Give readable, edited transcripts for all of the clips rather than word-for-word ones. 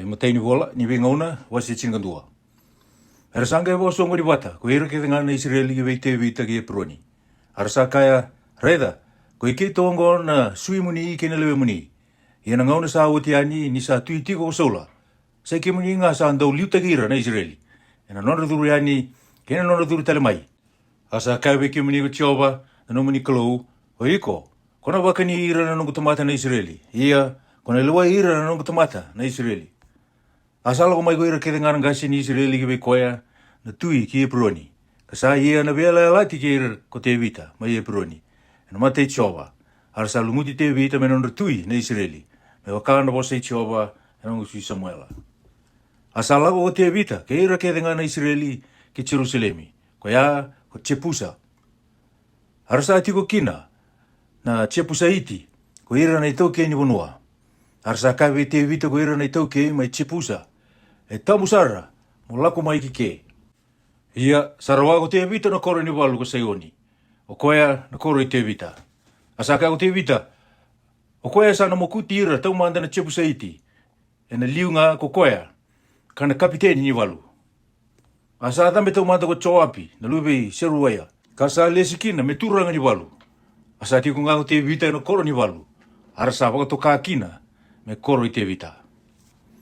mataini vola ni vengauna wasi chingandua. Arasanga evo songo di wata, ko ira ke ngana Israeli ke veite vita ke proni. Arasakaya reda, ko iki tongo na sui muni ke na lewe muni. Ia ngauna sa utiani ni sa tuiti ko sola. Sa ke muni nga sa andau liuta gira na Israeli. Ena nona duru yani, ke na nona duru tale mai. Asa kai ke muni ko tioba, na no muni kalou, o iko. Kona wakani ira na nungu tomata na Israeli. Ia, kona lewa ira na nungu tomata na Israeli. Asala ko mai ko ira ke ngana ngasi ni Israeli ke be koya na tui ki Ebroni. Kasa ia na vela lati ke ira ko te vita mai Ebroni. Na mate tioba. Arsa lunguti te vita me nona tui na Israeli. Me wakana bo se tioba na nungu sui Samuela. Asala ko te vita ke ira ke ngana Israeli ke Jerusalemi. Ko ya ko Chepusa. Arsa tiko kina na Chepusa iti ko ira na ito ke ni bonua. Arsa kawe te vita ko ira na ito ke mai Chepusa. E tamusara mo lako mai ki ke. Ia sarawa ko te vita na koro ni walu ko sayoni. O koya na koro i te vita. Asaka ko te vita. O koya sa na mokuti ira tau manda na Chepusa iti. E na liunga ko koya. Kana kapiteni ni walu. Asa tambe tau manda ko choapi na lube seruaya. Kasa lesikina me turanga ni walu. Asa tiko nga ko te vita na koro ni walu. Arasa waka toka kina me koro i te vita.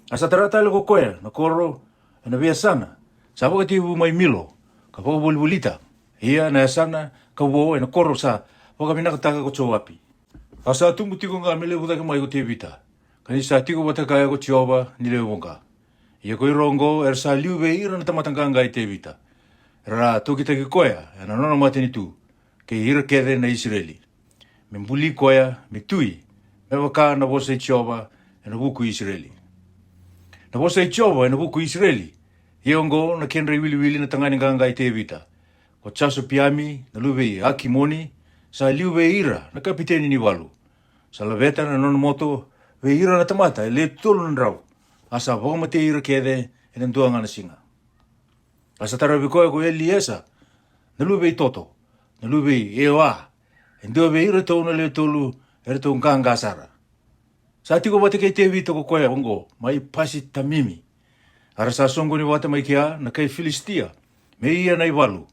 Asa taratale ko koya na koro na vea sana. Sa waka tibu mai milo. Ka waka bolita. Ia na sana ka wo na koro sa waka minakataka ko choapi. Asa tumbu tiko nga mele udaka mai ko te vita. Kanisa tiko watakaya ko tioba ni leo wonga. Ia koi rongo sa liuwe ira na tamatanganga i te vita. Ra toki take koya na nona mate ni tu. Ke ira kere na Israeli. Me mbuli koya me tui. Me waka na wose tioba na wuku Israeli. Na wose tioba na wuku Israeli. Iongo na kenre wili na tangani nganga i te vita. Ko chaso piami na luwe akimoni sa liuwe ira na kapiteni ni walu. Sa laveta na nona moto we ira na tamata le tolu na rau. Asa wakamate ira kede e na duanga na singa. Asa tarawikoe ko Eliesa na luwe toto. Na luwe ewa. E nduwe ira tau na le tolu e tau nganga sara. Sa tiko wate kei te vita ko koe ongo mai pasi tamimi. Arasa songo ni wate mai kia na kei Filistia. Me ia na iwalu.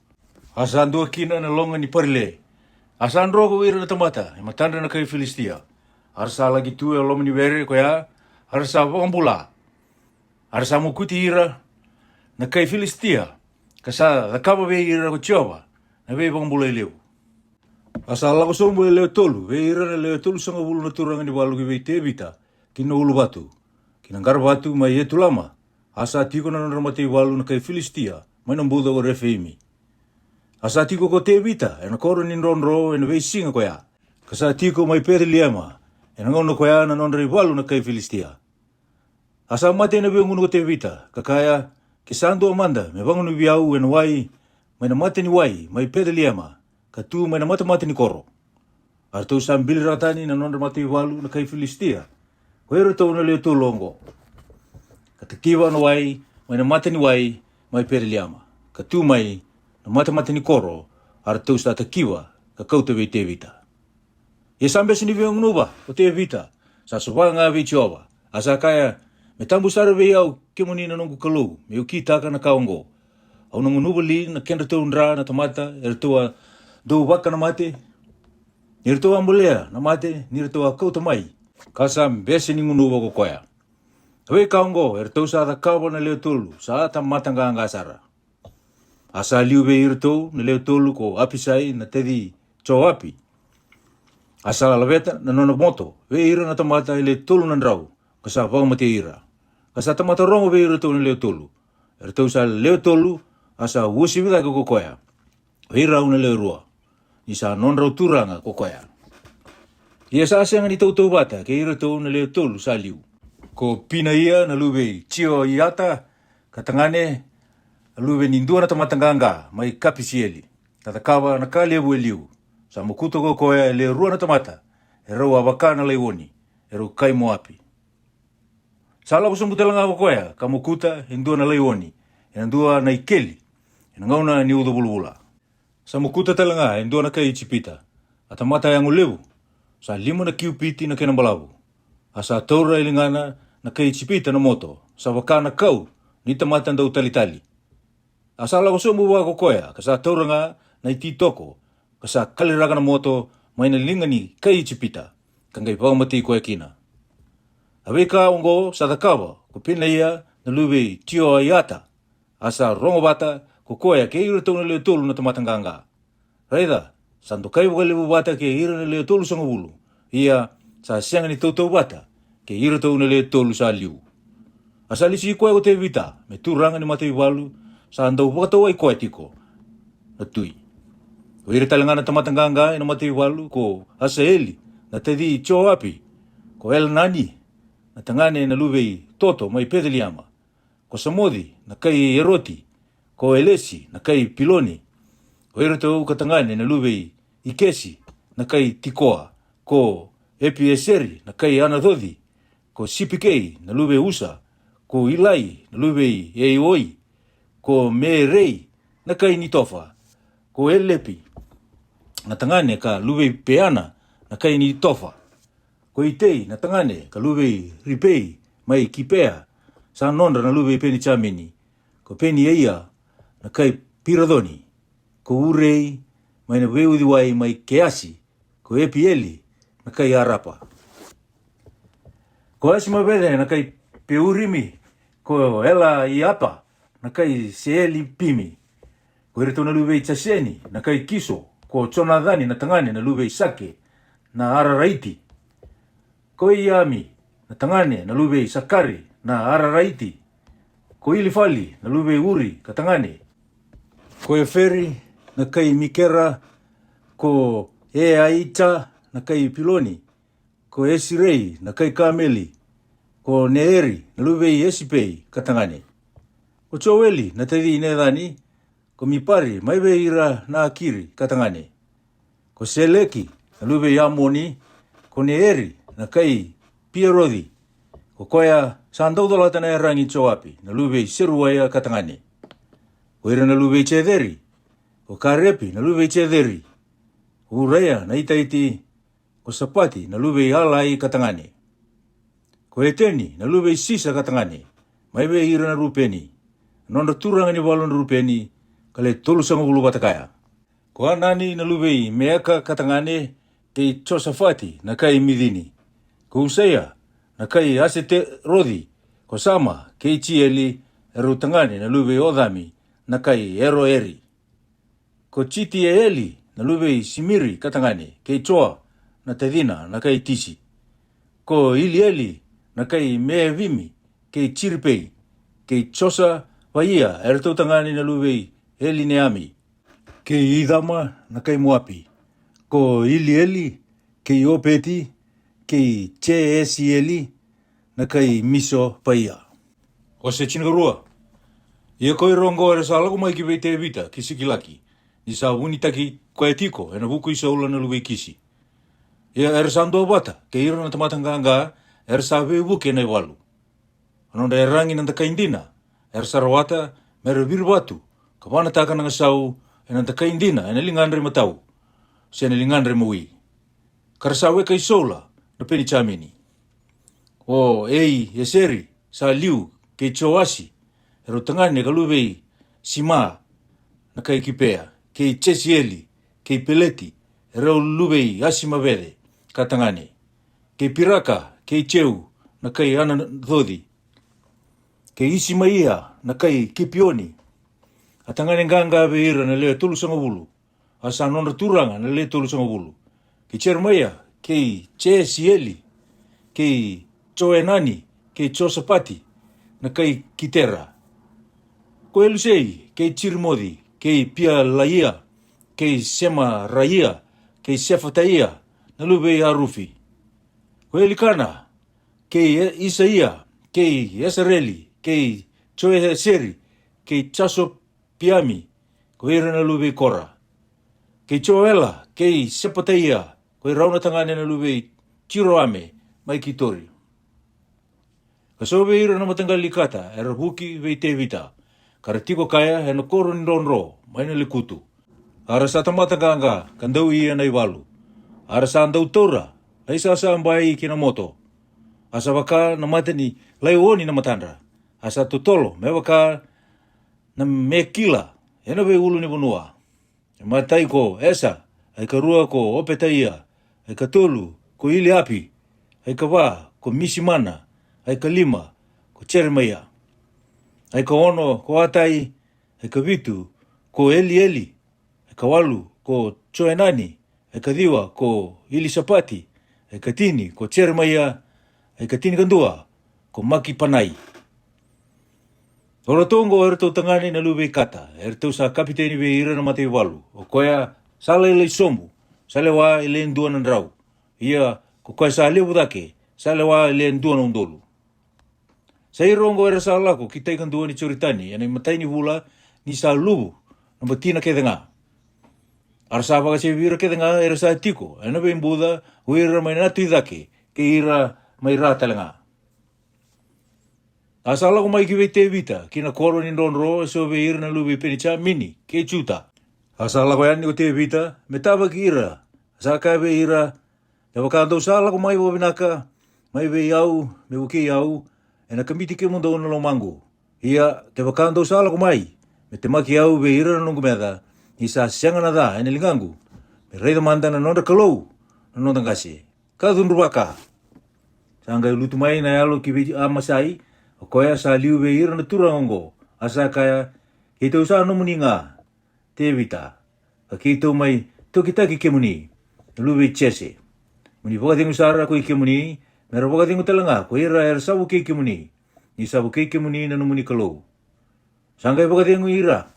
Asa andua kina na longa ni parile. Asa androgo ira na tamata. E matanda na kei Filistia. Arasa lagi tue o lomi ni were ko ya. Arasa wambula. Arasa mukuti ira na kei Filistia. Kasa lakaba we ira ko tioba. Na we wambula i leu. Asa lako sombo e leo tolu. We ira na leo tolu sanga wulu na turanga ni walu ki we te vita. Kina ulu batu. Kina ngar batu mai etu lama. Asa tiko na naramate walu na kei Filistia. Mai na mbuda o refeimi. Asa tiko ko te vita. E na koro ni nronro e na wei singa ko ya. Kasa tiko mai pere liema. E na ngono ko ya na nonre walu na kei Filistia. Asa mate na wei ngunu ko te vita. Kakaya ke sandu amanda. Me wangunu viau e na wai. Mai na mate ni wai. Mai pere liema. Katu mai na mate ni koro. Arto sambili ratani na nonre mate walu na kei Filistia. Koero tau na leo tau longo. Katakiwa na wai. Mai na mate ni wai. Mai pere liema. Katu mai na mate ni koro. Arto sa takiwa. Kakauta wei te vita. Ia sambe sini vei ngnuba o te vita. Sa sopa ngā vei tioba. Asa kaya me tambu sara vei au ke moni na nongu kalou. Me uki taka na kaongo. Au na ngunuba li na kendra tau ndra na tamata. Ere tua dou waka na mate. Nire tua ambulea na mate. Nire tua kauta mai. Kasa mbese ni ngunuba ko koya. Hawei kaongo ere tau sa kawa na leo tolu. Sa tamata ngā sara. Asa liu vei ire tau na leo tolu ko apisai na tedi cho api. Asa laveta na nona moto. Vei ira na tamata ile tolu na ndrau. Kasa waumatea ira. Kasa tamata rongo vei ire tau na leo tolu. Ere tau sa leo tolu. Asa usi wida ko koya. Vei rau na leo rua. Isa non rau turanga ko koya. Ia sa asenga ni tau wata. Ke ire tau na leo tolu sa liu. Ko pina ia na luwe chio iata. Katangane. Luwe nindua na tamatanganga. Mai kapisieli. Tatakawa na ka lebu e liu. Sa mukuto ko koea e leo rua na tamata. E rau awaka na leiwoni. E rau kai moapi. Sa ala kusambu telanga ko koea. Ka mukuta hindua na leiwoni. E nandua na ikeli. E nangauna ni udo bulbula. Sa mukuta telanga hindua na kai ichipita. Atamata yang ulewu. Sa lima na kiupiti na kenambalabu. Asa taura ilingana na kai chipita na moto, sa wakana kau, ni tamatan daw tali-tali. Asala ko sumu wa ko koya, kasa tauranga na ititoko, kasa kaliraga na moto, may nalingani kai chipita, kangay pamati ko kina. Aweka ungo sa takawa, ko pinaya na luwe tio ayata, asa rongo bata, ko koya ke irito na leo tulu na tamatanganga. Raida, santo kai wakalibu bata ke ira na leo tulu sa ngabulu, iya sa siang ni tautou bata, ke irito na leo tulu sa liu. Asali si koe o te vita, me turanga ni matei walu, sa andau wakatau ai koe tiko, na tui. O ira talangana tamatanganga na matei walu, ko asa eli, na te di cho api, ko el nani, na tangane na luwei toto mai pedeliama, ko samodi na kai eroti, ko elesi na kai piloni, o ira tau katangane na luwei ikesi na kai tikoa, ko epi eseri na kai anadodi, ko sipikei na luwei usa, ko ilai na luwei eioi, ko me rei na kai nitofa, ko elepi na tangane ka luwei peana na kai nitofa, ko itei na tangane ka luwei ripei mai kipea sa nonda na luwei peni chamini, ko peni eia na kai piradoni, ko urei mai na weudiwai mai keasi, ko epi eli na kai arapa. Ko asi mawele na kai peurimi, ko ela i apa, na kai seeli pimi. Ko ere na luwei chaseni, na kai kiso, ko chonadani na tangane na luwei sake, na araraiti. Ko iami, na tangane na luwei sakari, na araraiti. Ko ilifali, na luwei uri, ka tangane. Ko e feri, na kai mikera, ko e aita, na kai piloni. Ko esirei, na kai kameli, ko neeri, na luwei esipei, ka tangane. Ko choweli, na tedi inedani, ko mipari, maiwe ira na akiri, ka tangane. Ko seleki, na luwei amoni, ko neeri, na kai pierodi, ko koya sandaudolata na erangi choapi, na luwei seruaya, ka tangane. Ko ira na luwei chederi, ko karepi, na luwei chederi, ko uraya, na itaiti, ko sapati, na luwei alai, ka tangane. Ko eteni, na luwei sisa, ka tangane, maiwe ira na rupeni, nonda turanga ni walon rupeni, kale tulusanga ulu batakaya. Ko anani na luwei meaka katangane te chosafati na kai midini. Ko usaya na kai asete rodi, ko sama kei chieli erutangane na luwei odami na kai ero eri. Ko chiti e eli na luwei simiri katangane kei choa na tedina na kai tisi. Ko ili eli na kai meevimi kei chiripei, kei chosa waia erutangane na luwei eli neami. Kei idama na kai muapi. Ko ili eli, kei opeti, kei che esi eli, na kai miso paia. O se chingarua. Ia koi rongo ere sa alago mai ki veite evita, kisikilaki. Ni sa unitaki koe tiko, ena vuku isa ula na luwei kisi. Ia ere sa ando bata, kei ira na tamatanganga, ere sa vevuke na walu. Anonda e rangi na takaindina, ere sa rawata, mere virbatu, kawana taka na ngasau, ena takaindina, ena lingandre matau, se ena lingandre maui. Karasawe kai sola, na peni chamini. O ei eseri, sa liu, kei choasi, ero tangane ka luwei sima, na kai kipea, kei chesieli, kei peleti, ero luwei asima vede, ka tangane. Kei piraka, kei cheu, na kai anadodi. Kei isima ia, na kai kipioni. A tangane nganga veira na leo tulu sanga wulu. Asa nonda turanga na leo tulu sanga wulu. Kei chermaya, kei chesieli, kei choenani, kei chosapati, na kai kitera. Ko elusei, kei chirmodi, kei pia laia, kei sema raia, kei sefataia, na luwei arufi. Ko elikana, kei isaia, kei esareli, kei choe seri, kei chaso piami, ko ira na luwei kora. Kei choela, kei sepataia, ko rauna tangane na luwei chiroame, mai kitori. Kasobe ira na matangali kata, era huki veite vita. Karatiko kaya, hena koro ni ronro, mai na likutu. Ara sa tamatanganga, kandau ia na iwalu. Ara sa andau tora, na isa sa ambai kina moto. asa waka na matani lai oni na matandra. Asa totolo, me waka na me kila, ena we ulu ni bonua. Matai ko esa, ai ka rua ko opetaia, ai ka tolu ko ili api, ai ka wā ko misimana, ai ka lima ko cheremaya. Ai ka ono ko atai, ai ka vitu ko eli, ai ka walu ko choenani, ai ka diwa ko ili sapati, ai ka tini ko cheremaya, ai ka tini kandua ko maki panai. Ora tongo tau tangani na luwe kata, tau sa kapiteni we ira na matei walu, o koea sala ile sombu, sale wa ile ndua na ndrau, ia ko koea sa lewu dake, sale wa ile ndua na undolu. Sa irongo sa lako, kita ikan dua ni choritani, yana matai ni hula, ni sa lubu, na batina kedenga. Arsa baka se vira kedenga, sa tiko, ana be mbuda, uira mai natu idake, ke ira mai rata lenga. Asala ko mai kiwe te vita, kina koro ni ndonro, so be ira na lubi penicha mini, ke chuta. Asala ko yani ko te vita, metaba ki ira, asaka be ira, te wakando sala ko mai wabinaka, mai be iau, me wuki iau, ena kamiti ke mundo na lomango. Ia, te wakando sala ko mai, me te maki iau be ira na nungu meda, isa sianga na da, ene lingangu, me reida manda na nonda kalou, na nonda ngase, ka dhunru waka. Sanga lutu mai na yalo ki be amasai, o koea sa liu be ira na turangongo, asa kaya, ke tau sa no muni ngā, te vita, ka ke tau mai, tokitaki ke muni, lu be chese. Muni wakatingu sara ko i ke muni, mera wakatingu talanga, ko ira sabu ke muni, ni sabu ke muni na no muni kalou. Sangkai wakatingu ira,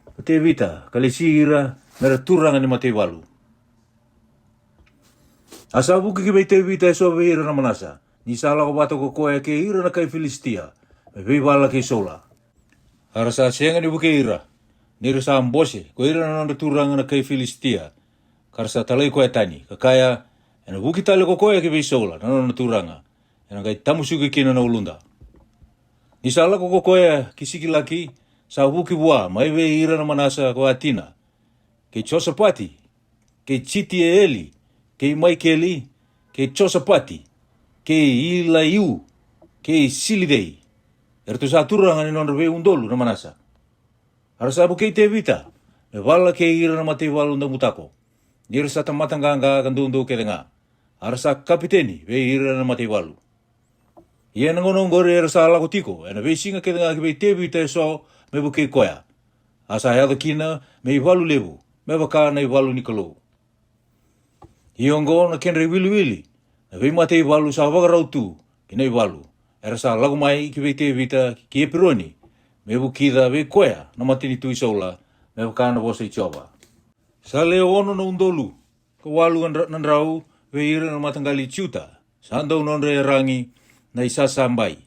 o te vita, ka le si ira, mera turanga ni matei walu. Asa buki ke be te vita e so be ira na manasa, ni sala ko bato ko koe ke ira na kai Filistia, me vei wala ke sola. Arasa senga ni buke ira, ni rasa ambose, ko ira na nanda turanga na kai Filistia, karasa talai koe tani, kakaya, ena buki tale ko koe ke vei sola, na nanda turanga, ena kai tamusuke kina na ulunda. Ni sala ko koe kisiki laki, sa buki bua, mai vei ira na manasa ko atina, ke Josapati, ke Chiti e Eli, ke Maikeli, ke Josapati, ke Ilaiu, ke Silidei. Tu sa turanga ni nonra ve undolu na manasa. Arasa bu ke te vita, me wala ke ira na matei walu na mutako. Nira sa tamatanganga kandundo ke denga. Arasa kapiteni ve ira na matei walu. Ia na ngono ngore arasa ala kutiko, ena ve singa ke denga ke ve te vita so me bu ke koea. Asa hea kina me i walu levu, me waka na i walu nikolo. Iongo na kenre wili, na vei matei walu sa wakarau tu, ki nei walu. Era sa lagu mai ki vei te vita ki e pironi, me bu kida vei koea na matini tui saula, me wakana wasa i tioba. Sa leo ono na undolu, ka walu nandrau vei ira na matangali ciuta, sa andau nonre rangi na isasa mbai,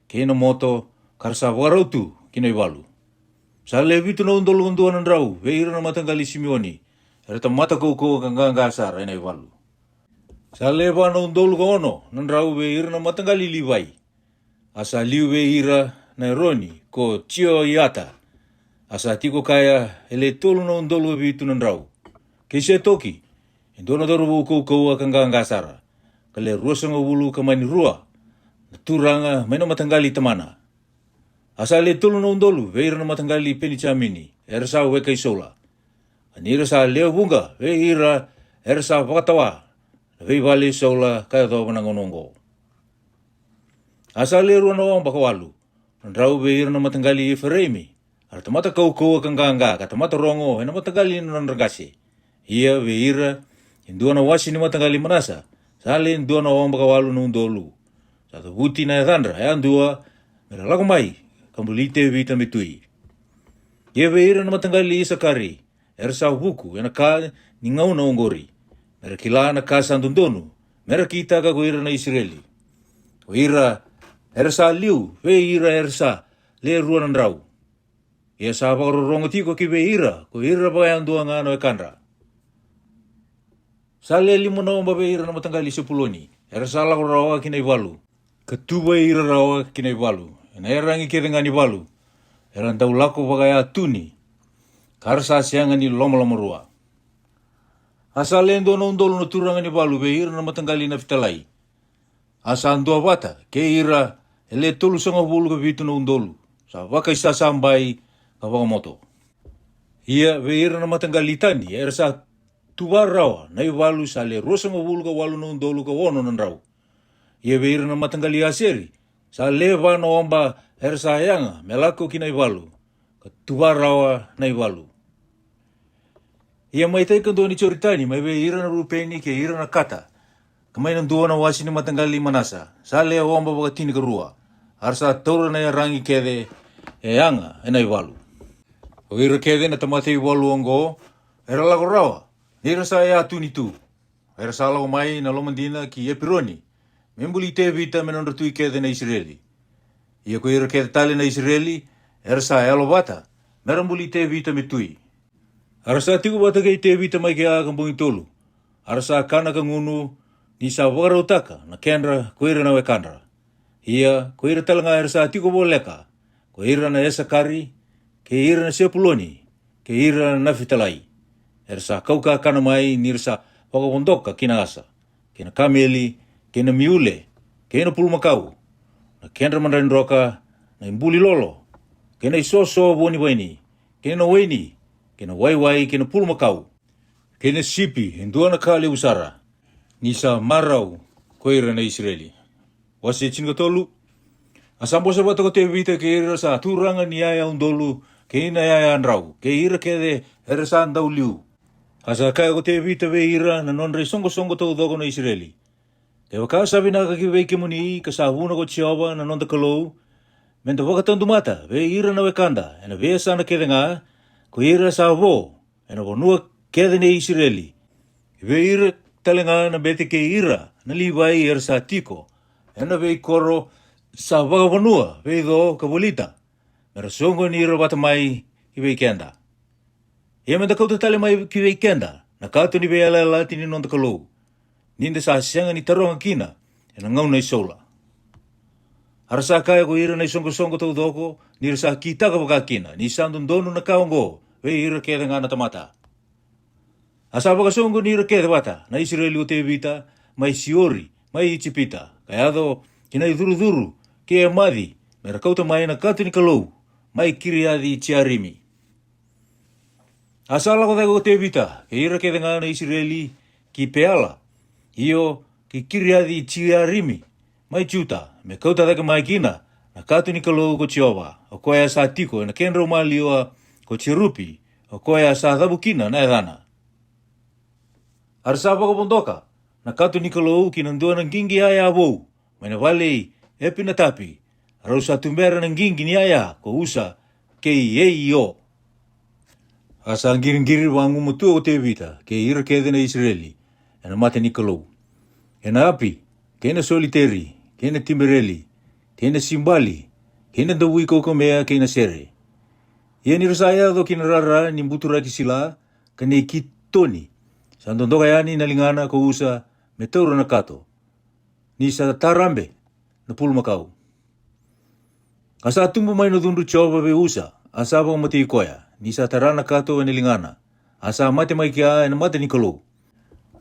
ke na moto karsa wakarau tu ki nei walu. Sa leo vitu na undolu undua nandrau, vei ira na matangali Simeoni, era ta mata koukou kanganga asara nei walu. Sa leva na undolu ka ono, nandrau ve ira na matangali Livai. Asa liu ve ira na Roni, ko Tio Iata. Asa tiko kaya ele tolu na undolu ve itu nandrau. Keisia toki, indona dorobu koukou kanganga asara. Kale ruasanga wulu kamani rua, na turanga mena matangali tamana. Asa le tolu na undolu ve ira na matangali Penichamini, ersa weka isola. Anira sa leo bunga, ve ira ersa wakatawa, ve vali sola kaya toa panangonongo. Asa le rua na wang baka walu, nandrau ve ira na matangali Efraimi, ar tamata koukou kanganga, katamata rongo, ena matangali na nandragase. Ia ve ira, indua na wasi ni matangali Manasa, sale indua na wang baka walu na undolu. Sata buti na edandra, andua, mera lago mai, kambulite vita mitui. Ia ve ira na matangali Isakari, ersa buku, ena ka ni ngau na ongori. Mera kila na ka sandundonu, mera kita ka ira na Israeli. O ira, ersa liu, ve ira ersa, le rua nandrau. Ia sa wakarorongo tiko ki ve ira, ko ira pagayandua ngano e kanra. Sa le limo na omba ve ira na matangali Sepuloni, ersa lako rawa kinai walu. Ketuba ira rawa kinai walu, ena erangi kirengani walu, eran tau lako pagaya tuni, karsa sianga ni loma rua. Asa lendo na undolu na turanga ni walu, ve ira na matangali na fitalai. asa andua wata, ke ira ele tolu sanga bulu ka vitu na undolu. Sa waka isa sambai ka wakamoto. Ia ve ira na matangalitani, era sa tuwa rawa, na walu sa le rosanga bulu ka walu na undolu ka wono na rau. Ia ve ira na matangali aseri, sa le vano omba era sa yanga, melako ki na walu, ka tuwa rawa na walu. Ia mai tai kandoni choritani, mai ve ira na rupeni ke ira na kata. Kamay nang duwa na wasi ni matanggali manasa. Sa lea wamba wakatini ka rua. Arsa taura na rangi kede e anga e na iwalu. O ira kede na tamate iwalu ongo, era lago rawa. Nira sa e atu ni tu. Era sa lago mai na lomandina ki epironi. Membuli te vita menondra tui kede na Israeli. Ia ko ira kede tali na Israeli, era sa e alobata. Merambuli te vita me tui. Arsa tiku bata kei te vita mai ke akambungi tolu. Arsa kana ka ngunu, ni sa wakarataka na kenra koira na wekandra. Ia koira talanga era sa tiko boleka, koira na esakari, ke ira na sepuloni, ke ira na nafitalai. Era sa kauka kana mai ni sa wakapondoka kina asa, kina kameli, kina miule, kina pulumakau, na kenra mandarin roka, na imbuli lolo, kina isoso boni waini, kina waini, kina waiwai, kina pulumakau, kina sipi, indua na kali usara, nisa marau koira na Israeli. Wasi chinga tolu. Asambo sa bata ko te vita ke ira sa turanga ni aya undolu ke ina aya anrau. Ke ira ke de era sa andau liu. Asa kaya ko te vita ve ira na nonre songo tau dogo na Israeli. Ke waka sabi na kaki veike muni ka sa huna ko chiawa na nonda kalou. Menta wakatandu mata ve ira na wekanda. Ena ve sa na kede nga ko ira sa vo. Ena vonua kede na Israeli. Ve ira talenga na bete ke ira na liwai era sa tiko. Ena vei koro sa wakawanua vei do kabolita. Mera songo ni ira bata mai ki vei kenda. Ia menda kauta tale mai ki vei kenda. Na kato ni vei ala tini nonda kalou. Ninda sa sianga ni taronga kina. Ena ngau na isola. Arasa kaya ko ira na isongo tau doko. Nira sa kitaka waka kina. Ni sandun donu na kaongo. Vei ira keda ngana tamata. Asa wakasongo ni ira keda bata. Na Israeli o te vita. Mai siori. Mai ichipita. Kaya do kina iduru ke amadi. Mera kauta mai na katu ni kalou. Mai kiriadi chiarimi. Asa lako dago te vita. Ke ira keda ngana Israeli ki peala. Iyo ki kiriadi chiarimi. Mai chuta. Me kauta daga mai kina. Na katu ni kalou ko chiova. O koea sa tiko. Na kenro malioa ko chirupi. O koea sa dabu kina na edana. Arsa wakapondoka. Na katu ni kalou ki nandua ng gingi aya abou. May nawalei epi na tapi. Arau sa tumbera ng gingi ni aya ko usa kei iyo. Asa ang giring-giring wangu mutu o te vita ke ira kede na Israeli. Ena mate ni kalou. Ena api, kena soliteri, kena timereli, kena simbali, kena dawi ko kamea kena sere. Ia ni rasaya do kinarara ni mbutura kisila kane kitoni. Sandondo kayani nalingana ko usa metaura na kato. Ni sa tarambe na pulmakau. Asa tumbo mai no dundu choba be usa. Asa ba mati koya. Ni sa tarana kato nalingana. Asa mate mai kia na mate ni kalou.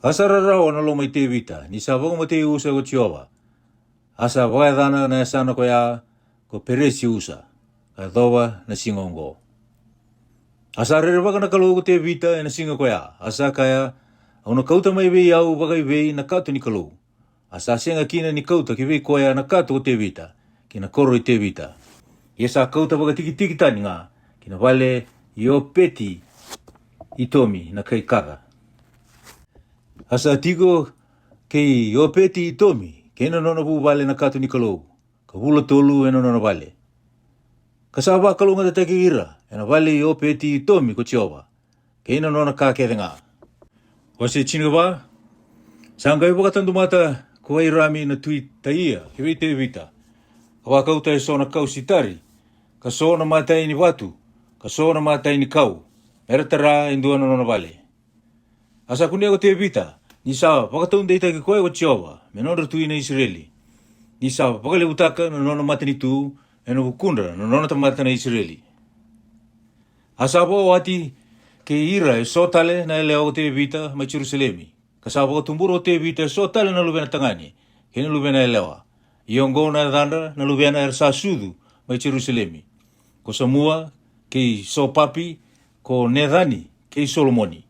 Asa rarao na lo mai te vita. Ni sa ba mati usa ko choba. Asa ba dana na sana koya ko peresi usa. Kadoba na singongo. Asa rere baka na kalou ko te vita na singa koya. Asa kaya au na kauta mai vei au bagai vei na kato ni kalou. Asa senga kina ni kauta ki vei koea na kato o te vita. Kina koro i te vita. Ia sa kauta baga tiki tani nga. Kina vale i o peti i tomi na kai kara. Asa tiko kei o peti i tomi. Kena nona pu vale na kato ni kalou. Ka hula tolu ena nona vale. Kasaba kalou ngata teki ira. Ena vale i o peti i tomi ko chiova. Kena nona ka kede nga. Wase chiniga ba? Sangai wakatandu mata ko ai rami na tui taia, ki vei te vita. Kawa kauta e sona kau sitari, ka sona matai ni watu, ka sona matai ni kau, mera tara indua nona vale. Asa kunia ko te vita, ni sa wakatandu deita ki koe ko chiova, me nona tui na Israeli. Ni sa wakale utaka na nona mata ni tu, e no kukundra na nona tamata na Israeli. Asa po wati ke ira e sotale na eleo te vita ma Jerusalemi. Kasaba ko tumburo te vita so tale na lubena tangani. kena luvena elewa. Iongona dhanda na luvena ersa sudu mai Jerusalemi. Ko Samua, kei Sopapi, ko Nedhani, kei Solomoni.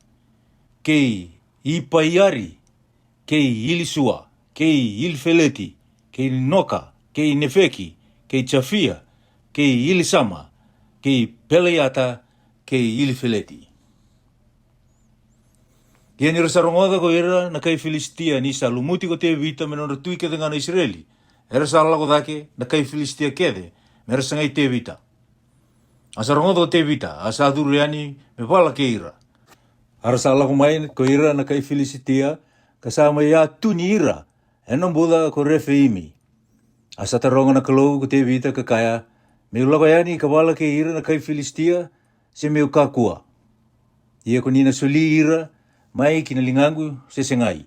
Kei Ipaiari, kei Ilisua, kei Ilfeleti, kei Noka, kei Nefeki, kei Chafia, kei Ilisama, kei Peleata, kei Ilifeleti. Ia ni rasarongoda ko ira na kai Filistia ni sa lumuti ko te vita menona tui ke ngana Israeli. Era sa lago dake na kai Filistia kede, mera sangai te vita. Asarongoda ko te vita, asa duriani me pala ke ira. Ara sa lago mai ko ira na kai Filistia, kasama ya tuni ira, enom boda ko Refaimi. Asa taronga na kalau ko te vita ka kaya, me lago yani ka pala ke ira na kai Filistia, se me ukakua. Ia ko nina suli ira, mai kina lingangu sesengai.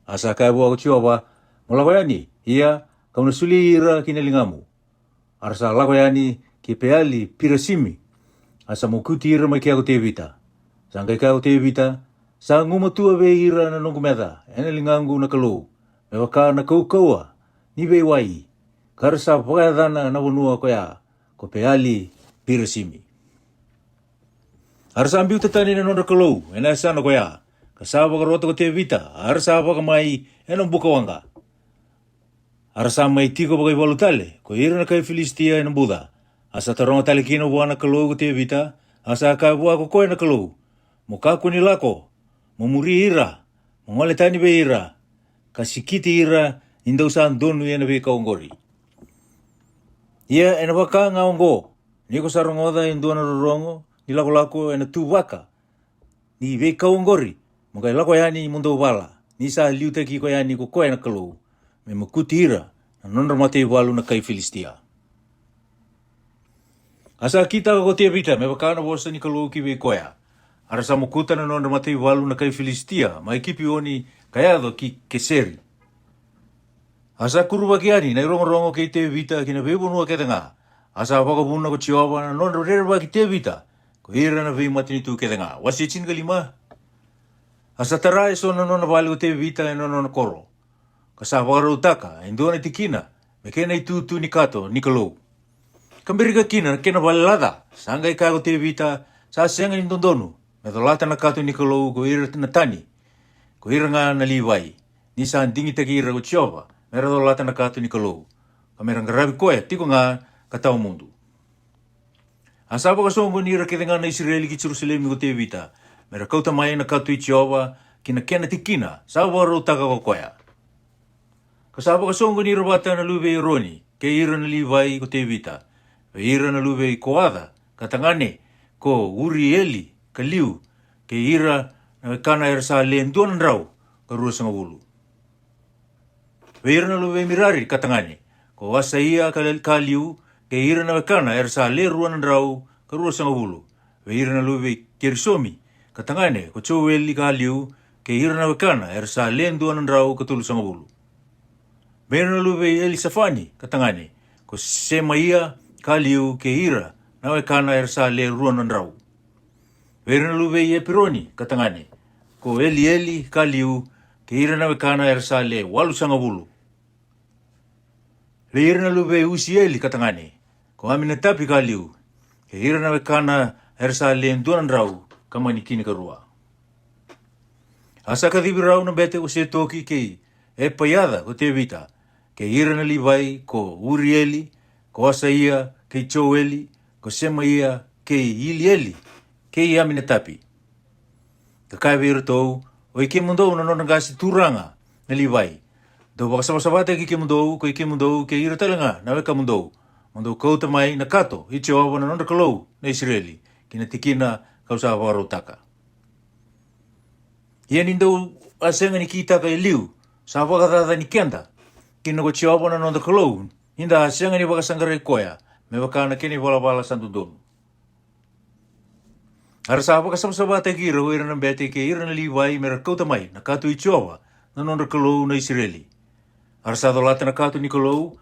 Asa kai bua ko tioba, molako yani, ia kauna suli ira kina lingamu. Arsa lako yani ki peali pirasimi. Asa mokuti ira mai kia ko te vita. Sangkai kai ko te vita, sa ngumatua ve ira na nongu meda, ene lingangu na kalau. Me waka na kaukaua, ni ve wai. Karsa pakadana na wanua ko ya, ko peali pirasimi. Arsa ambiu tatani na nonda kalau, ena sana ko ya. Kasaba ka rota ko te vita, arsaba ka mai enong buka wanga. Arsa mai tiko bagai walutale, ko ira na kai Filistia enong buda. Asa taronga tali kino buana kalau ko te vita, asa ka bua ko koe na kalau. Muka ni lako, mumuri ira, mongole tani be ira, kasikiti ira, indau saan donu ena be kaungori. Ia ena waka ngaongo, niko sarongoda induana rorongo, nilako lako ena tu waka, ni be kaungori. Mukai lako yani mundo wala. Nisa liuta ki ko yani ko koe na kalau. Me makutira na nonra mate walu na kai Filistia. Asa kita ko te vita me wakana wosa ni kalau ki be koea. Arasa mukuta na nonra mate walu na kai Filistia. Mai kipi oni kayado ki keseri. Asa kuruwa ki ani na rongo ki te vita ki na bebunua ke tanga. Asa wakabuna ko chioba na nonra rerwa ki te vita. Ko hira na vei matini tu ke tanga. Wasi chin kalima. Asa tarai so na nona vali o te vita e nona koro. Kasa wakaru taka, indona tikina, me kena i tutu ni kato, ni kalau. Kambirika kina, kena vali lada, sangai ka o te vita, sa senga ni dondonu, me to lata na kato ni kalau ko ira na tani, ko ira nga na liwai, ni sa dingi taki ira ko tioba, me to lata na kato ni kalau. Kamera ngarabi koe, tiko nga katao mundu. Asa pa kasongo ni ira kete nga na Israeli ki Jerusalemi ko te vita, mera kauta mai na katu i Jehova, kina kena tikina, sa waro taka ko koea. Kasaba kasongo ni rabata na lube i Roni, ke ira na liwai ko te vita, ve ira na lube i Koada, katangane, ko Urieli, ka liu, ke ira na kana ersa lenduan rau, ka rua sanga wulu. Ve ira na lube i Mirari, katangane, ko Asaia ka liu, ke ira na kana ersa le ruan rau, ka rua sanga wulu. Ve ira na lube i Kerisomi, katangane ko Joeli ka liu ke ira na wakana ersa lenduan rau ka tulu sanga bulu. Meron na lube Elisafani katangane ko Semaia ka liu ke ira na wakana ersa le ruan rau. Meron na lube Epironi katangane ko Eli ka liu ke ira na wakana ersa le walu sanga bulu. Meron na lube Usieli katangane ko Aminatapi ka liu ke ira na wakana ersa lenduan rau kamani kini karua. Asa kadhibi rau na bete o se toki ke e payada ko te vita, ke ira na liwai ko Urieli, ko Asaia, ke Joeli, ko Semaia, ke Ilieli, ke Aminatapi. Kakai vira tou, o ike mundou na nona gasi turanga na liwai. Do wakasabasabate ki ke mundou, ko ike mundou ke ira talanga na weka mundou. Mundou kauta mai na kato, i Jehova na nona kalau na Israeli, kina tikina kausa waro taka. Ia nindau asenga ni kita ka liu, sa wakatata ni kenda, kina ko Jehova na nona kalau, hinda asenga ni wakasangare koea, me wakana kini wala santundonu. Arsa wakasabasabate ki ira ira na bete ke ira na liwai mera kauta mai na katu i Jehova na nona kalau na Israeli. Arsa dolata na katu ni kalau,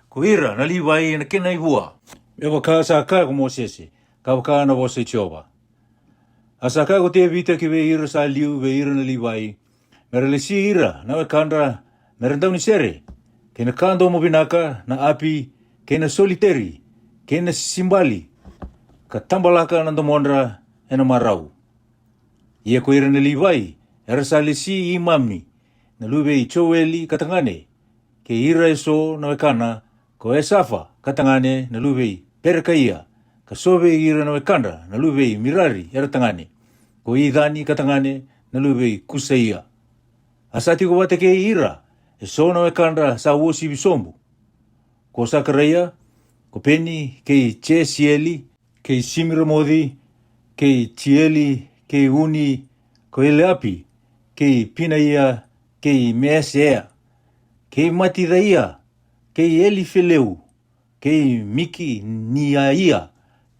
ko ira na liwai na kena i hua. Me wakasa ka ko Mosese, ka wakana wasa i Jehova. Asa ka ko te vita ki ve ira sa liu ve ira na liwai, mera le si ira na wakandra merendau ni sere, kena kando mo binaka na api, kena soliteri, kena simbali, ka tambalaka na domondra ena marau. Ia ko ira na liwai, era sa lesi imami, na lube i choweli katangane, ke ira eso na wekana, ko esafa katangane na lube i perekaia, ka sobe ira na wekanda na lube i mirari era tangane, ko idani katangane na lube i kusaia. Asati ko wate ke ira, e so na wekanda sa wosi bisombu. Ko sakaraya, ko peni ke che sieli, ke simira modi, ke tieli, ke uni, ko ele api, ke pina ia, ke meesea, ke matida ia, ke eli feleu, ke miki nia ia,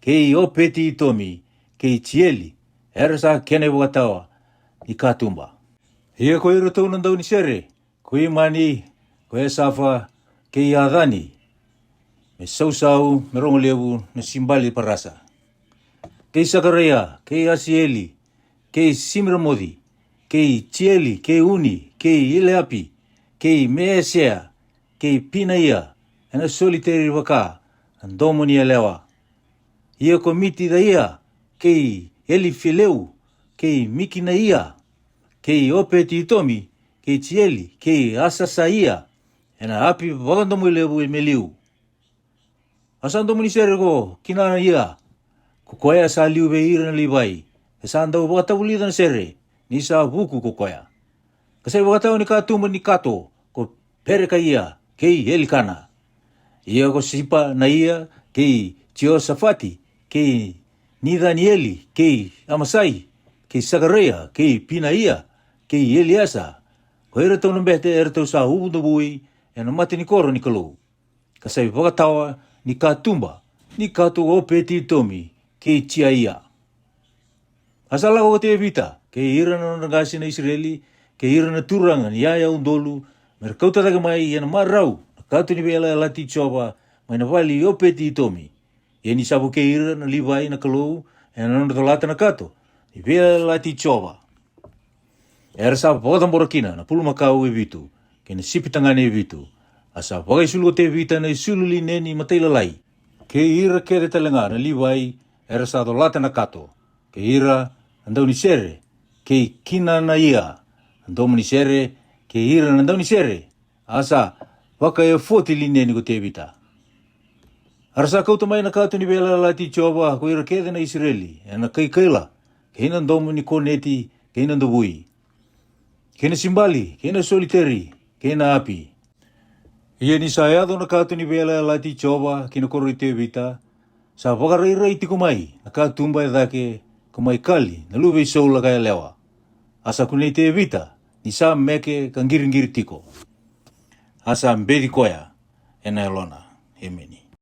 ke opeti itomi, ke tieli, era sa kene watawa, i katumba. Ia ko ira tau nandau ni sere, ko imani, ko esafa, ke iadani, me sausau, me rongolevu, na simbali parasa. Ke sakaraya, ke asieli, ke simramodi, ke tieli, ke uni, ke ileapi, ke meesea, ke pinaia, ena soliteri waka, andomo ni elewa. Ia ko miti da ia, ke eli fileu, ke mikina ia, ke opeti itomi, ke tieli, ke asasa ia, ena api wakandomo ilevu meliu. Asandomo ni sere ko kina ia, kukoya sa liu be ira na liwai. Esandau wakatau lida na sere, ni sa buku kukoya. Kasai wakatau ni katumba ni kato, ko pereka ia, kei elikana. Ia ko sipa na ia, kei Jehoshaphat, kei ni Danieli, kei Amasai, kei Sakaraya, kei Pina ia, kei Eliasa. Ko ira tau nambete ira tau sa hubu bui, e na mati ni koro ni kalou. Kasai wakatawa ni katumba, ni kato opeti tomi, kei tia ia. Asala ko te vita, ke ira na nagasi na Israeli, ke ira na turanga ni yaya undolu, mer kauta taga mai yana marau, katu ni bela lati choba, mai na vali opeti tomi. Ye ni sabu ke ira na liwai na kalou, e na nandolata na kato, ni bela lati choba. Era sa potamborakina na pulumakau e vitu, ke na sipitangane e vitu, asa wagai sulu te vita na isululi neni matailalai, ke ira ke te talenga na liwai, era sa dolata na kato, ke ira andau ni sere, ke kina na ia, andau ni sere, ke ira andau ni sere, asa waka e foti lineni ko te vita. Arasa kau tamai na kato ni bela lati choba, ko ira kede na Israeli, e na kai kaila, ke hina ndomu ni koneti, ke hina ndobui. Ke na simbali, ke na soliteri, ke na api. Ia ni sayado na kato ni bela lati choba, ke na koro te vita, sa wakarai tiko mai, na katumba e dake, kumai kali, na lube soula kaya lewa. Asa kunei te vita, ni sa meke ka ngiri tiko. Asa mbedi koya, ena elona, emeni.